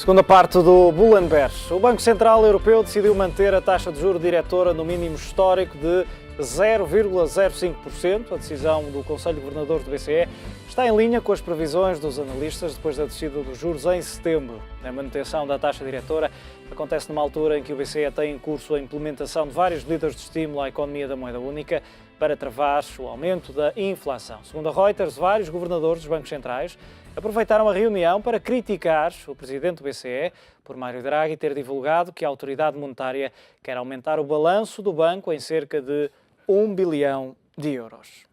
Segunda parte do Bullenberg. O Banco Central Europeu decidiu manter a taxa de juros diretora no mínimo histórico de 0,05%. A decisão do Conselho de Governadores do BCE está em linha com as previsões dos analistas depois da descida dos juros em setembro. A manutenção da taxa diretora acontece numa altura em que o BCE tem em curso a implementação de várias medidas de estímulo à economia da moeda única para travar o aumento da inflação. Segundo a Reuters, vários governadores dos bancos centrais aproveitaram a reunião para criticar o presidente do BCE por Mário Draghi ter divulgado que a autoridade monetária quer aumentar o balanço do banco em cerca de 1 bilhão de euros.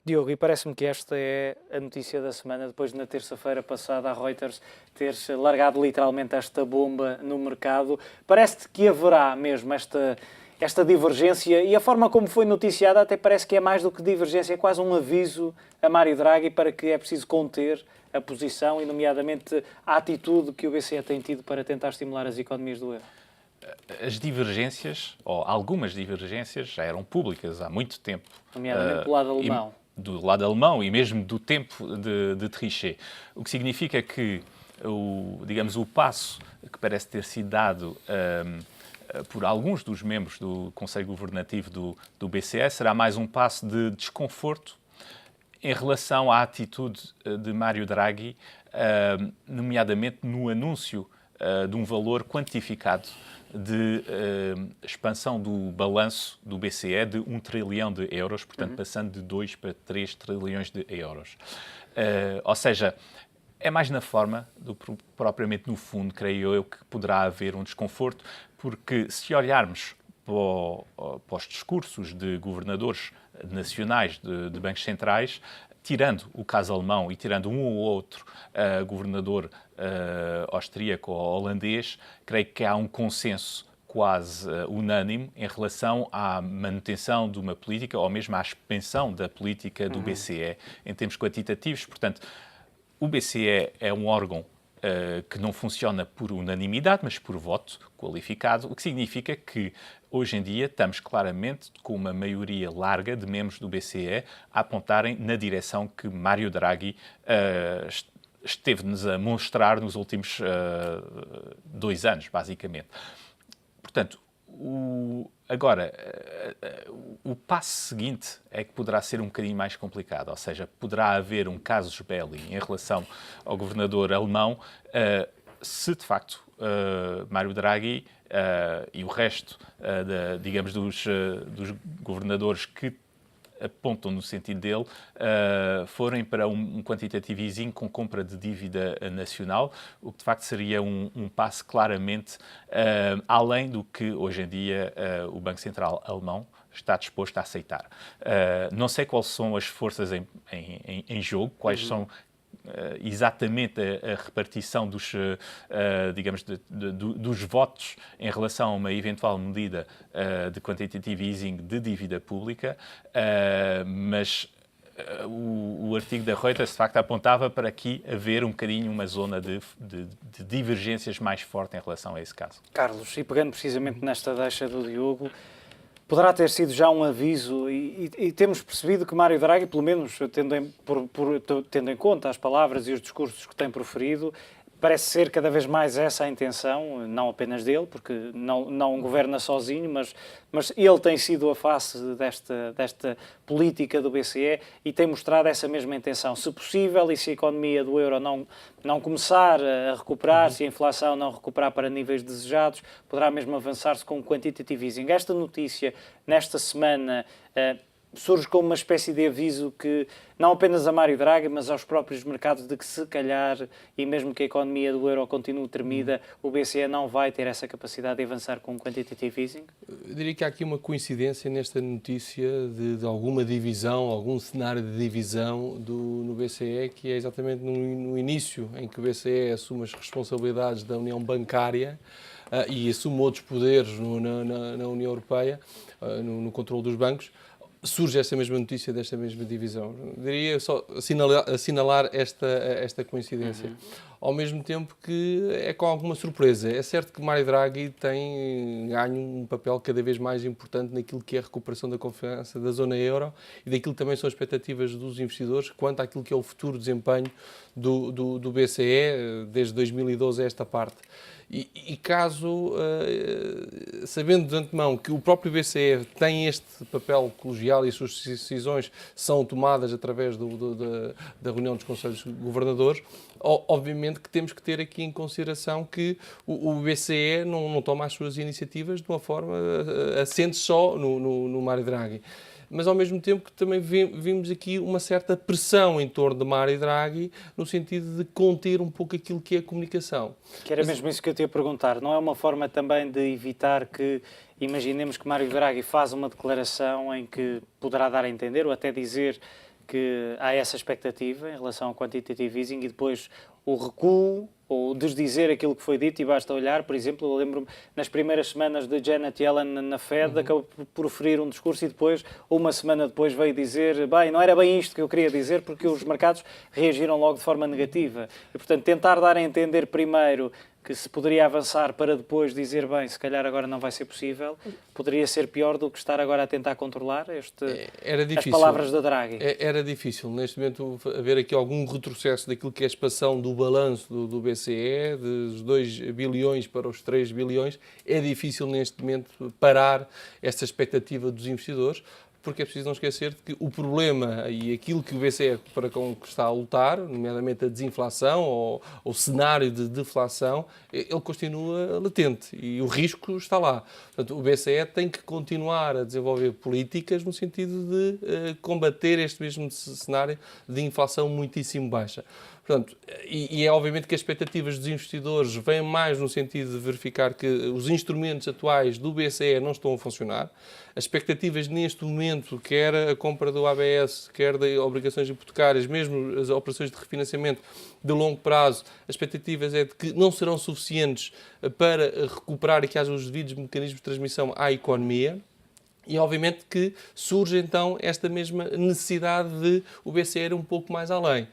Diogo, e parece-me que esta é a notícia da semana, depois de na terça-feira passada a Reuters ter largado literalmente esta bomba no mercado. Parece-te que haverá mesmo esta divergência, e a forma como foi noticiada até parece que é mais do que divergência, é quase um aviso a Mário Draghi para que é preciso conter a posição e, nomeadamente, a atitude que o BCE tem tido para tentar estimular as economias do euro. As divergências, ou algumas divergências, já eram públicas há muito tempo. Nomeadamente do lado alemão. Do lado alemão e mesmo do tempo de Trichet. O que significa que, o passo que parece ter sido dado por alguns dos membros do Conselho Governativo do BCE será mais um passo de desconforto em relação à atitude de Mário Draghi, nomeadamente no anúncio de um valor quantificado de expansão do balanço do BCE de 1 trilhão de euros, portanto, passando de 2 para 3 trilhões de euros. Ou seja, é mais na forma do que propriamente no fundo, creio eu, que poderá haver um desconforto, porque se olharmos para os discursos de governadores nacionais de bancos centrais, tirando o caso alemão e tirando um ou outro governador austríaco ou holandês, creio que há um consenso quase unânime em relação à manutenção de uma política ou mesmo à expansão da política do BCE em termos quantitativos. Portanto, o BCE é um órgão que não funciona por unanimidade, mas por voto qualificado, o que significa que, hoje em dia, estamos claramente com uma maioria larga de membros do BCE a apontarem na direção que Mário Draghi esteve-nos a mostrar nos últimos 2 anos, basicamente. Portanto, agora, o passo seguinte é que poderá ser um bocadinho mais complicado, ou seja, poderá haver um casus belli em relação ao governador alemão, se de facto Mário Draghi e o resto, dos governadores que apontam no sentido dele, forem para um quantitative easing com compra de dívida nacional, o que de facto seria um passo claramente além do que hoje em dia o Banco Central alemão está disposto a aceitar. Não sei quais são as forças em jogo, quais são exatamente a repartição dos votos em relação a uma eventual medida de quantitative easing de dívida pública, mas o artigo da Reuters de facto apontava para aqui haver um bocadinho uma zona de divergências mais forte em relação a esse caso. Carlos, e pegando precisamente nesta deixa do Diogo, poderá ter sido já um aviso e temos percebido que Mário Draghi, pelo menos tendo em conta as palavras e os discursos que tem proferido, parece ser cada vez mais essa a intenção, não apenas dele, porque não governa sozinho, mas ele tem sido a face desta política do BCE e tem mostrado essa mesma intenção. Se possível, e se a economia do euro não começar a recuperar, se a inflação não recuperar para níveis desejados, poderá mesmo avançar-se com o quantitative easing. Esta notícia, nesta semana, surge como uma espécie de aviso que, não apenas a Mário Draghi, mas aos próprios mercados, de que se calhar, e mesmo que a economia do euro continue tremida, o BCE não vai ter essa capacidade de avançar com o quantitative easing? Eu diria que há aqui uma coincidência nesta notícia de alguma divisão, algum cenário de divisão no BCE, que é exatamente no início em que o BCE assume as responsabilidades da União Bancária e assume outros poderes na União Europeia, no controle dos bancos. surge esta mesma notícia desta mesma divisão. Diria só assinalar esta coincidência. Ao mesmo tempo que é com alguma surpresa. É certo que Mário Draghi tem ganho um papel cada vez mais importante naquilo que é a recuperação da confiança da zona euro e daquilo que também são as expectativas dos investidores quanto àquilo que é o futuro desempenho do BCE desde 2012 a esta parte. E caso, sabendo de antemão que o próprio BCE tem este papel colegial e as suas decisões são tomadas através da reunião dos Conselhos Governadores, obviamente que temos que ter aqui em consideração que o BCE não toma as suas iniciativas de uma forma assente só no Mário Draghi. Mas, ao mesmo tempo, que também vimos aqui uma certa pressão em torno de Mário Draghi, no sentido de conter um pouco aquilo que é a comunicação. Que era mesmo isso que eu te ia perguntar. Não é uma forma também de evitar que, imaginemos que Mário Draghi faz uma declaração em que poderá dar a entender ou até dizer que há essa expectativa em relação ao quantitative easing e depois o recuo ou desdizer aquilo que foi dito e basta olhar, por exemplo, eu lembro-me nas primeiras semanas de Janet Yellen na Fed, acabou por proferir um discurso e depois, uma semana depois, veio dizer, bem, não era bem isto que eu queria dizer, porque os mercados reagiram logo de forma negativa. E, portanto, tentar dar a entender primeiro que se poderia avançar para depois dizer, bem, se calhar agora não vai ser possível, poderia ser pior do que estar agora a tentar controlar as palavras da Draghi. Era difícil, neste momento, haver aqui algum retrocesso daquilo que é a expansão do balanço do BCE, dos 2 bilhões para os 3 bilhões, é difícil neste momento parar esta expectativa dos investidores, porque é preciso não esquecer de que o problema e aquilo que o BCE para com que está a lutar, nomeadamente a desinflação ou o cenário de deflação, ele continua latente e o risco está lá. Portanto, o BCE tem que continuar a desenvolver políticas no sentido de combater este mesmo cenário de inflação muitíssimo baixa. Portanto, e é obviamente que as expectativas dos investidores vêm mais no sentido de verificar que os instrumentos atuais do BCE não estão a funcionar. As expectativas neste momento, quer a compra do ABS, quer de obrigações hipotecárias, mesmo as operações de refinanciamento de longo prazo, as expectativas é de que não serão suficientes para recuperar e que haja os devidos mecanismos de transmissão à economia. E, obviamente, que surge, então, esta mesma necessidade de o BCE ir um pouco mais além.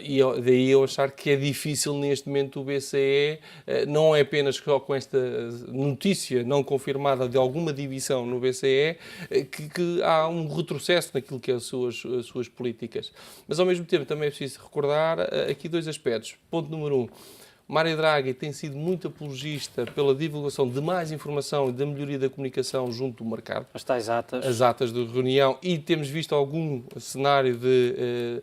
E daí eu achar que é difícil, neste momento, o BCE, não é apenas só com esta notícia não confirmada de alguma divisão no BCE, que há um retrocesso naquilo que é as suas políticas. Mas, ao mesmo tempo, também é preciso recordar aqui 2 aspectos. Ponto número 1. Mário Draghi tem sido muito apologista pela divulgação de mais informação e da melhoria da comunicação junto do mercado. As tais atas. As atas de reunião, e temos visto algum cenário de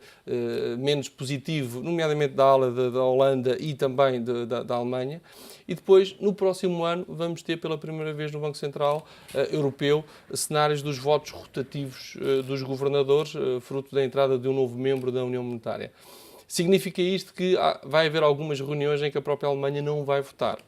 menos positivo, nomeadamente da ala da Holanda e também da Alemanha. E depois, no próximo ano, vamos ter pela primeira vez no Banco Central Europeu cenários dos votos rotativos dos governadores, fruto da entrada de um novo membro da União Monetária. Significa isto que vai haver algumas reuniões em que a própria Alemanha não vai votar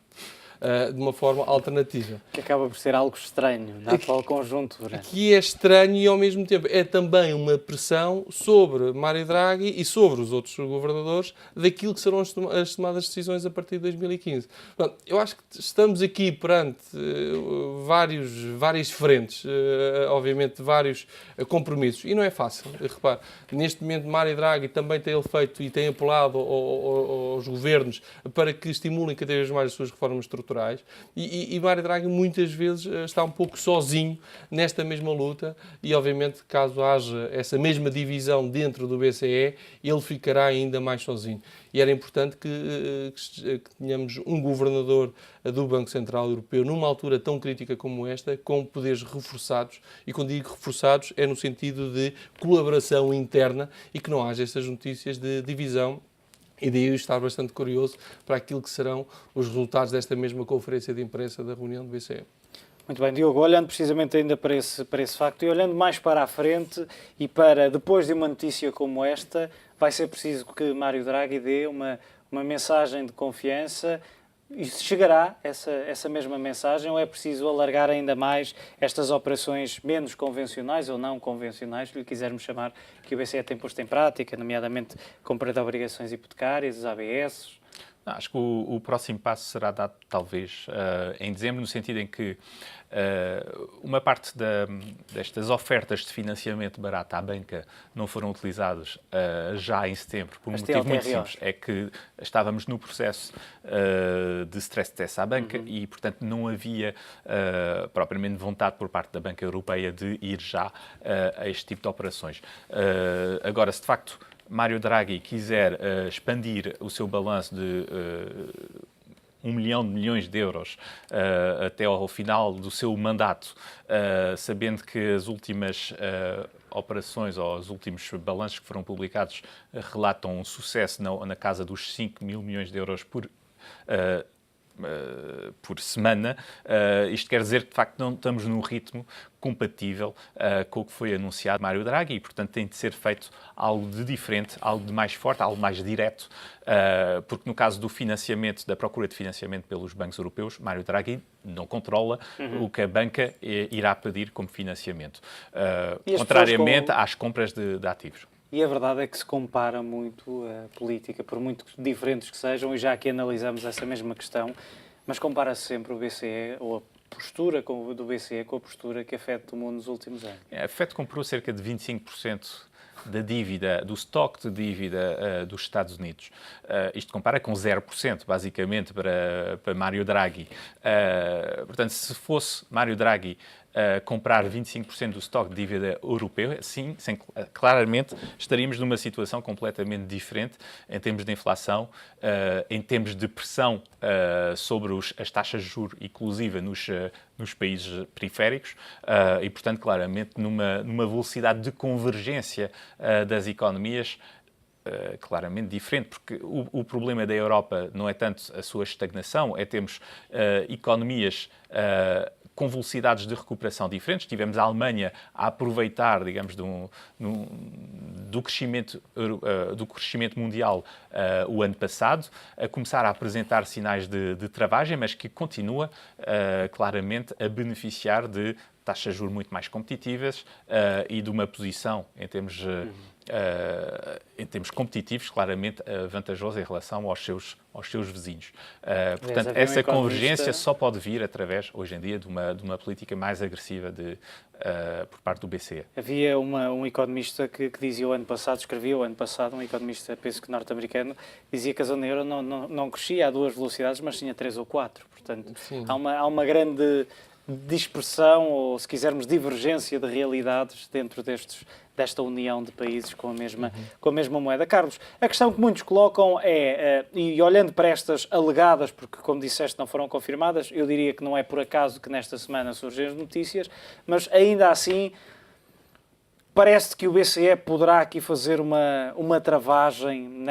de uma forma alternativa. Que acaba por ser algo estranho na atual conjuntura. Que é estranho e, ao mesmo tempo, é também uma pressão sobre Mário Draghi e sobre os outros governadores daquilo que serão as tomadas de decisões a partir de 2015. Portanto, eu acho que estamos aqui perante várias frentes, obviamente vários compromissos, e não é fácil. Repare, neste momento Mário Draghi também tem feito e tem apelado aos governos para que estimulem cada vez mais as suas reformas estruturais. E Mário Draghi muitas vezes está um pouco sozinho nesta mesma luta e, obviamente, caso haja essa mesma divisão dentro do BCE, ele ficará ainda mais sozinho. E era importante que tenhamos um governador do Banco Central Europeu numa altura tão crítica como esta, com poderes reforçados, e quando digo reforçados é no sentido de colaboração interna e que não haja essas notícias de divisão. E daí eu estar bastante curioso para aquilo que serão os resultados desta mesma conferência de imprensa da reunião do BCE. Muito bem, Diogo, olhando precisamente ainda para esse facto e olhando mais para a frente e para depois de uma notícia como esta, vai ser preciso que Mário Draghi dê uma mensagem de confiança. E chegará essa mesma mensagem ou é preciso alargar ainda mais estas operações menos convencionais ou não convencionais, se lhe quisermos chamar, que o BCE tem posto em prática, nomeadamente compra de obrigações hipotecárias, os ABS? Acho que o próximo passo será dado, talvez, em dezembro, no sentido em que uma parte destas ofertas de financiamento barato à banca não foram utilizadas já em setembro, por um motivo muito simples, é que estávamos no processo de stress test à banca e, portanto, não havia propriamente vontade por parte da banca europeia de ir já a este tipo de operações. Agora, se de facto Mário Draghi quiser expandir o seu balanço de 1 milhão de milhões de euros até ao final do seu mandato, sabendo que as últimas operações ou os últimos balanços que foram publicados relatam um sucesso na casa dos 5 mil milhões de euros por semana, isto quer dizer que, de facto, não estamos num ritmo compatível com o que foi anunciado Mário Draghi e, portanto, tem de ser feito algo de diferente, algo de mais forte, algo mais direto, porque no caso do financiamento, da procura de financiamento pelos bancos europeus, Mário Draghi não controla o que a banca irá pedir como financiamento, contrariamente às compras de ativos. E a verdade é que se compara muito a política, por muito diferentes que sejam, e já aqui analisamos essa mesma questão, mas compara-se sempre o BCE, ou a postura do BCE com a postura que a FED tomou nos últimos anos. A FED comprou cerca de 25% da dívida, do estoque de dívida dos Estados Unidos. Isto compara com 0%, basicamente, para Mário Draghi. Portanto, se fosse Mário Draghi comprar 25% do estoque de dívida europeu, sim, claramente estaríamos numa situação completamente diferente em termos de inflação, em termos de pressão sobre as taxas de juros inclusive nos países periféricos e, portanto, claramente numa velocidade de convergência das economias claramente diferente, porque o problema da Europa não é tanto a sua estagnação, é termos economias com velocidades de recuperação diferentes. Tivemos a Alemanha a aproveitar, digamos, do crescimento mundial o ano passado, a começar a apresentar sinais de travagem, mas que continua claramente a beneficiar de taxas de juros muito mais competitivas e de uma posição em termos competitivos, claramente vantajosa em relação aos seus vizinhos. Portanto, essa convergência só pode vir através, hoje em dia, de uma política mais agressiva por parte do BCE. Havia um economista que dizia escrevia o ano passado, um economista, penso que norte-americano, dizia que a zona euro não crescia a 2 velocidades, mas tinha 3 ou 4. Portanto, há uma grande dispersão, ou se quisermos divergência de realidades dentro desta união de países com a mesma moeda. Carlos, a questão que muitos colocam e olhando para estas alegadas, porque como disseste não foram confirmadas, eu diria que não é por acaso que nesta semana surgem as notícias, mas ainda assim parece que o BCE poderá aqui fazer uma travagem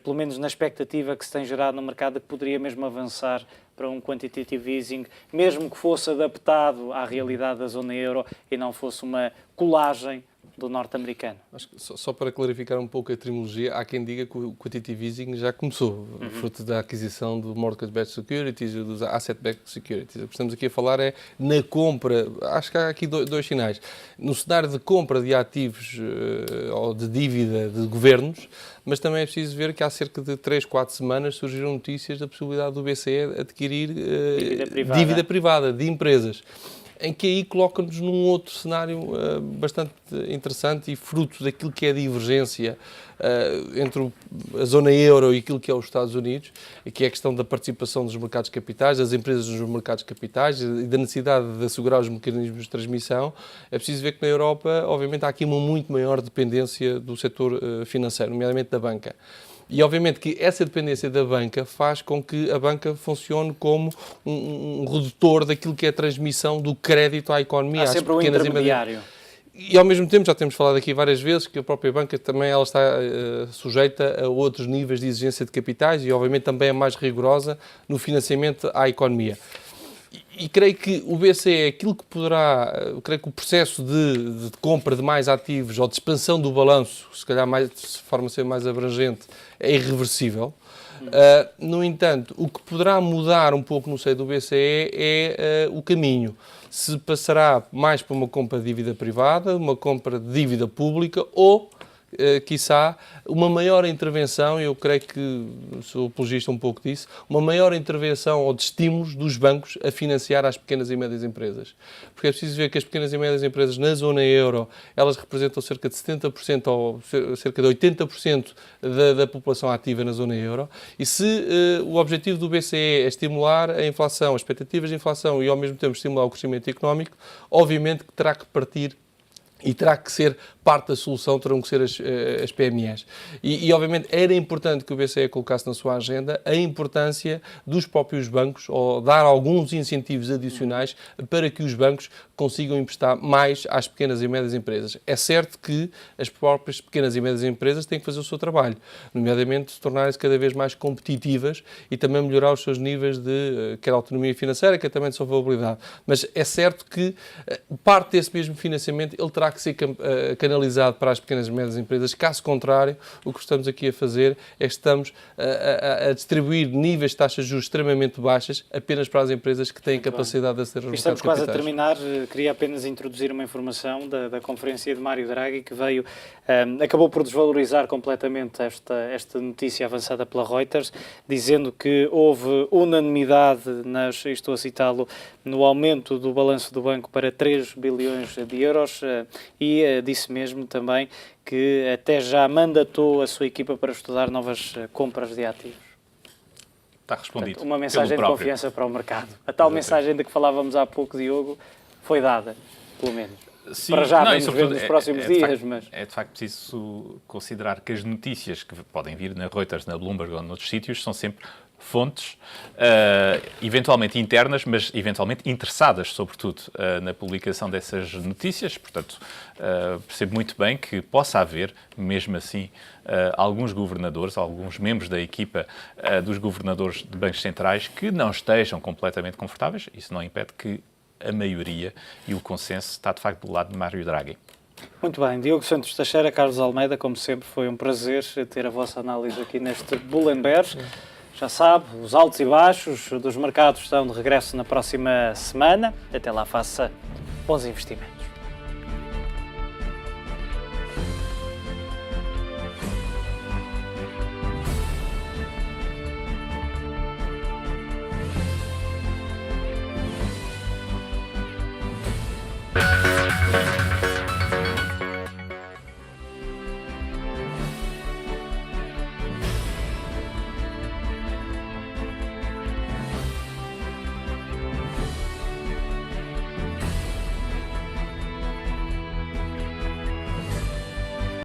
pelo menos na expectativa que se tem gerado no mercado, que poderia mesmo avançar para um quantitative easing, mesmo que fosse adaptado à realidade da zona euro e não fosse uma colagem do norte-americano. Só para clarificar um pouco a terminologia, há quem diga que o quantitative easing já começou, fruto da aquisição do mortgage-backed securities e dos asset-backed securities. O que estamos aqui a falar é na compra, acho que há aqui dois sinais. No cenário de compra de ativos ou de dívida de governos, mas também é preciso ver que há cerca de 3, 4 semanas surgiram notícias da possibilidade do BCE adquirir dívida privada de empresas, em que aí coloca-nos num outro cenário bastante interessante e fruto daquilo que é a divergência entre a zona euro e aquilo que é os Estados Unidos, e que é a questão da participação dos mercados capitais, das empresas nos mercados capitais e da necessidade de assegurar os mecanismos de transmissão. É preciso ver que na Europa, obviamente, há aqui uma muito maior dependência do setor financeiro, nomeadamente da banca. E, obviamente, que essa dependência da banca faz com que a banca funcione como um redutor daquilo que é a transmissão do crédito à economia. Há sempre um intermediário. E, ao mesmo tempo, já temos falado aqui várias vezes que a própria banca também ela está sujeita a outros níveis de exigência de capitais e, obviamente, também é mais rigorosa no financiamento à economia. E creio que o BCE, aquilo que creio que o processo de compra de mais ativos ou de expansão do balanço, se calhar de forma a ser mais abrangente, é irreversível. No entanto, o que poderá mudar um pouco no seio do BCE é o caminho. Se passará mais para uma compra de dívida privada, uma compra de dívida pública ou quiçá, uma maior intervenção, eu creio que sou apologista um pouco disso, uma maior intervenção ou de estímulos dos bancos a financiar as pequenas e médias empresas. Porque é preciso ver que as pequenas e médias empresas na zona euro, elas representam cerca de 70% ou cerca de 80% da população ativa na zona euro, e se o objetivo do BCE é estimular a inflação, as expectativas de inflação e ao mesmo tempo estimular o crescimento económico, obviamente que terá que partir e terá que ser parte da solução, terão que ser as PMEs. E, obviamente, era importante que o BCE colocasse na sua agenda a importância dos próprios bancos, ou dar alguns incentivos adicionais para que os bancos consigam emprestar mais às pequenas e médias empresas. É certo que as próprias pequenas e médias empresas têm que fazer o seu trabalho, nomeadamente se tornarem-se cada vez mais competitivas e também melhorar os seus níveis de quer autonomia financeira, quer também de solvabilidade. Mas é certo que parte desse mesmo financiamento ele terá que ser canalizado para as pequenas e médias empresas. Caso contrário, o que estamos aqui a fazer é que estamos a distribuir níveis de taxas de juros extremamente baixas apenas para as empresas que têm capacidade de aceder aos mercados Estamos quase a capitais. terminar. Queria apenas introduzir uma informação da conferência de Mário Draghi, que veio, acabou por desvalorizar completamente esta notícia avançada pela Reuters, dizendo que houve unanimidade, estou a citá-lo, no aumento do balanço do banco para 3 bilhões de euros e disse mesmo também que até já mandatou a sua equipa para estudar novas compras de ativos. Está respondido. Portanto, uma mensagem de pelo próprio. confiança para o mercado. A tal mensagem de que falávamos há pouco, Diogo, foi dada, pelo menos. Sim, Para já, não, vamos ver nos próximos dias, mas... É de facto preciso considerar que as notícias que podem vir na Reuters, na Bloomberg ou noutros sítios são sempre fontes, eventualmente internas, mas eventualmente interessadas, sobretudo, na publicação dessas notícias. Portanto, percebo muito bem que possa haver, mesmo assim, alguns governadores, alguns membros da equipa dos governadores de bancos centrais que não estejam completamente confortáveis. Isso não impede que a maioria e o consenso está, de facto, do lado de Mário Draghi. Muito bem, Diogo Santos Teixeira, Carlos Almeida, como sempre, foi um prazer ter a vossa análise aqui neste Bull & Bears. Já sabe, os altos e baixos dos mercados estão de regresso na próxima semana. Até lá, faça bons investimentos.